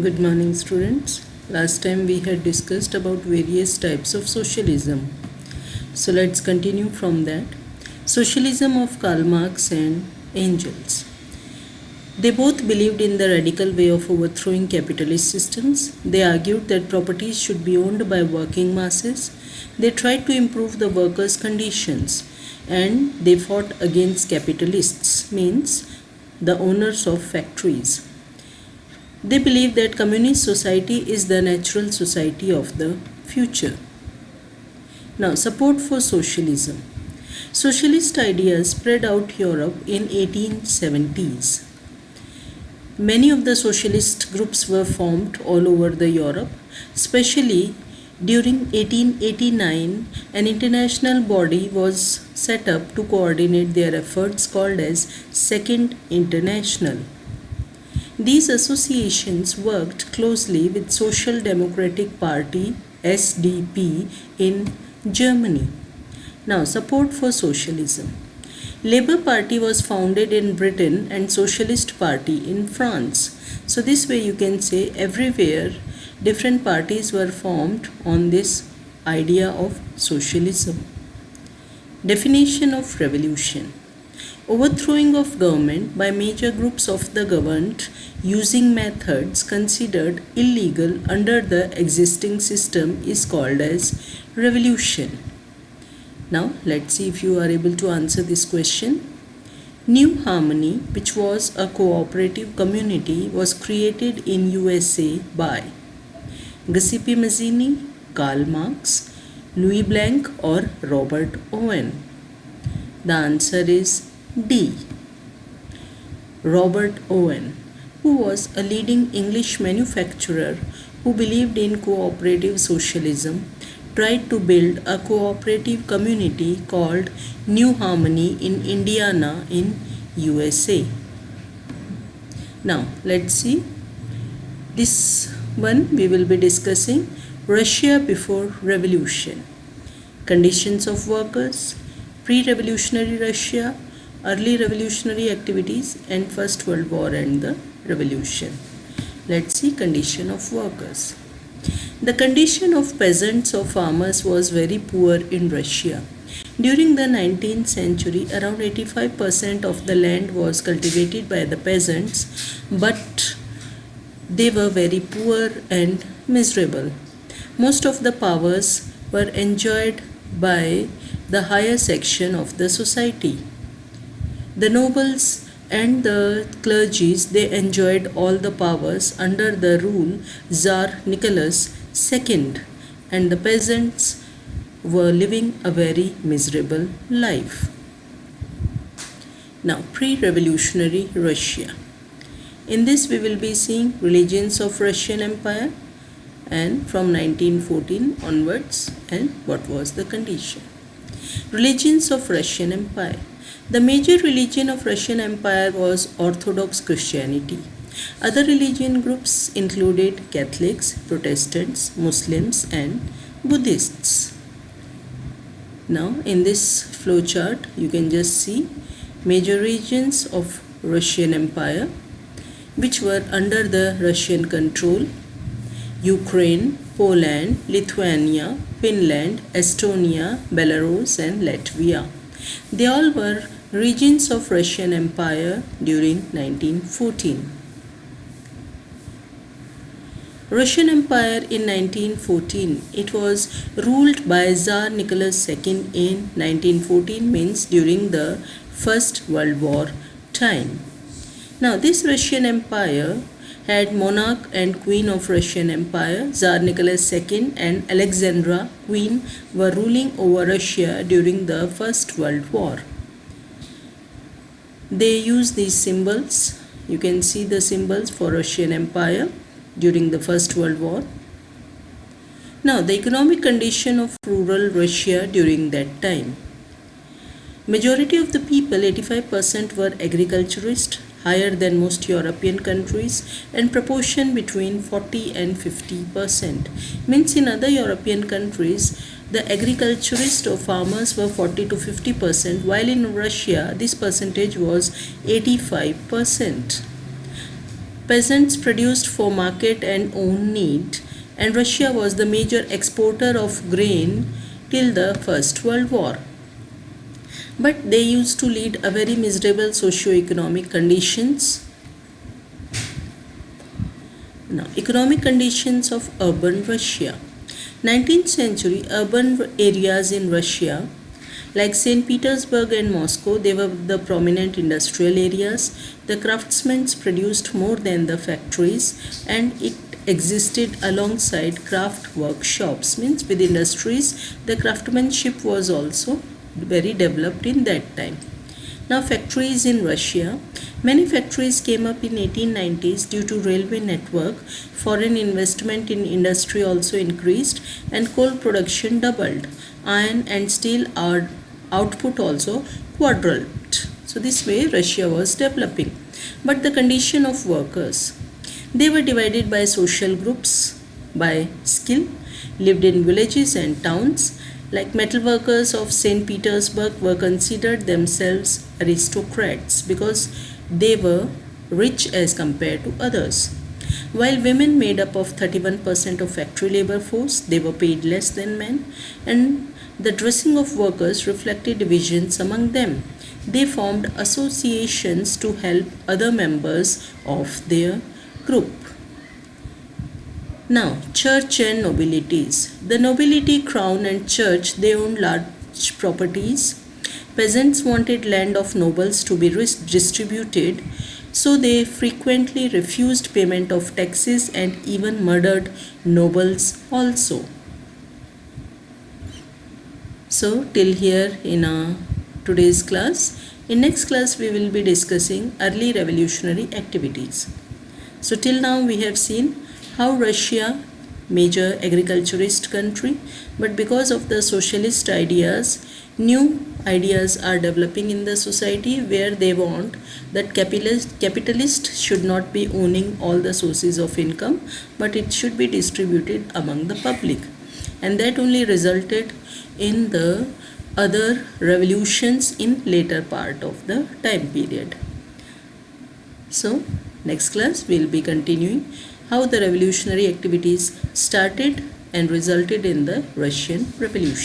Good morning, students. Last time we had discussed about various types of socialism. So let's continue from that. Socialism of Karl Marx and Engels. They both believed in the radical way of overthrowing capitalist systems. They argued that properties should be owned by working masses. They tried to improve the workers' conditions, and they fought against capitalists, means the owners of factories. They believe that communist society is the natural society of the future. Now, support for socialism. Socialist ideas spread out Europe in 1870s. Many of the socialist groups were formed all over the Europe, especially during 1889 an international body was set up to coordinate their efforts called as Second International. These associations worked closely with Social Democratic Party SDP in Germany. Now, support for socialism. Labour Party was founded in Britain and Socialist Party in France. So this way you can say everywhere different parties were formed on this idea of socialism. Definition of revolution. Overthrowing of government by major groups of the governed using methods considered illegal under the existing system is called as revolution. Now let's see if you are able to answer this question. New Harmony, which was a cooperative community, was created in USA by Giuseppe Mazzini, Karl Marx, Louis Blanc or Robert Owen. The answer is D. Robert Owen, who was a leading English manufacturer who believed in cooperative socialism, tried to build a cooperative community called New Harmony in Indiana in USA. Now let's see. This one we will be discussing Russia before revolution. Conditions of workers, pre-revolutionary Russia, early revolutionary activities and First World War and the revolution. Let's see condition of workers. The condition of peasants or farmers was very poor in Russia. During the 19th century, around 85% of the land was cultivated by the peasants, but they were very poor and miserable. Most of the powers were enjoyed by the higher section of the society. The nobles and the clergies, they enjoyed all the powers under the rule Tsar Nicholas II, and the peasants were living a very miserable life. Now, pre-revolutionary Russia. In this we will be seeing religions of Russian Empire and from 1914 onwards and what was the condition. Religions of Russian Empire. The major religion of Russian Empire was Orthodox Christianity. Other religion groups included Catholics, Protestants, Muslims and Buddhists. Now in this flowchart you can just see major regions of Russian Empire which were under the Russian control: Ukraine, Poland, Lithuania, Finland, Estonia, Belarus and Latvia. They all were regions of Russian Empire during 1914. Russian Empire in 1914, it was ruled by Tsar Nicholas II in 1914, means during the First World War time. Now this Russian Empire had monarch and queen of Russian Empire. Tsar Nicholas II and Alexandra, queen, were ruling over Russia during the First World War. They used these symbols. You can see the symbols for Russian Empire during the First World War. Now the economic condition of rural Russia during that time. Majority of the people, 85%, were agriculturists, higher than most European countries, and proportion between 40 and 50%. Means in other European countries, the agriculturists or farmers were 40 to 50%, while in Russia this percentage was 85%. Peasants produced for market and own need, and Russia was the major exporter of grain till the First World War. But they used to lead a very miserable socio-economic conditions. Now, economic conditions of urban Russia. 19th century urban areas in Russia like St. Petersburg and Moscow, they were the prominent industrial areas. The craftsmen produced more than the factories, and it existed alongside craft workshops. Means with industries, the craftsmanship was also very developed in that time. Now factories in Russia. Many factories came up in 1890s due to railway network. Foreign investment in industry also increased and coal production doubled. Iron and steel output also quadrupled. So this way Russia was developing. But the condition of workers. They were divided by social groups, by skill, lived in villages and towns. Like metal workers of St. Petersburg were considered themselves aristocrats because they were rich as compared to others. While women made up of 31% of factory labor force, they were paid less than men, and the dressing of workers reflected divisions among them. They formed associations to help other members of their group. Now, church and nobilities. The nobility, crown and church, they owned large properties. Peasants wanted land of nobles to be distributed, so they frequently refused payment of taxes and even murdered nobles also. So, till here in today's class. In next class, we will be discussing early revolutionary activities. So, till now we have seen how Russia, major agriculturist country, but because of the socialist ideas, new ideas are developing in the society where they want that capitalist should not be owning all the sources of income, but it should be distributed among the public, and that only resulted in the other revolutions in later part of the time period. So next class we will be continuing how the revolutionary activities started and resulted in the Russian Revolution.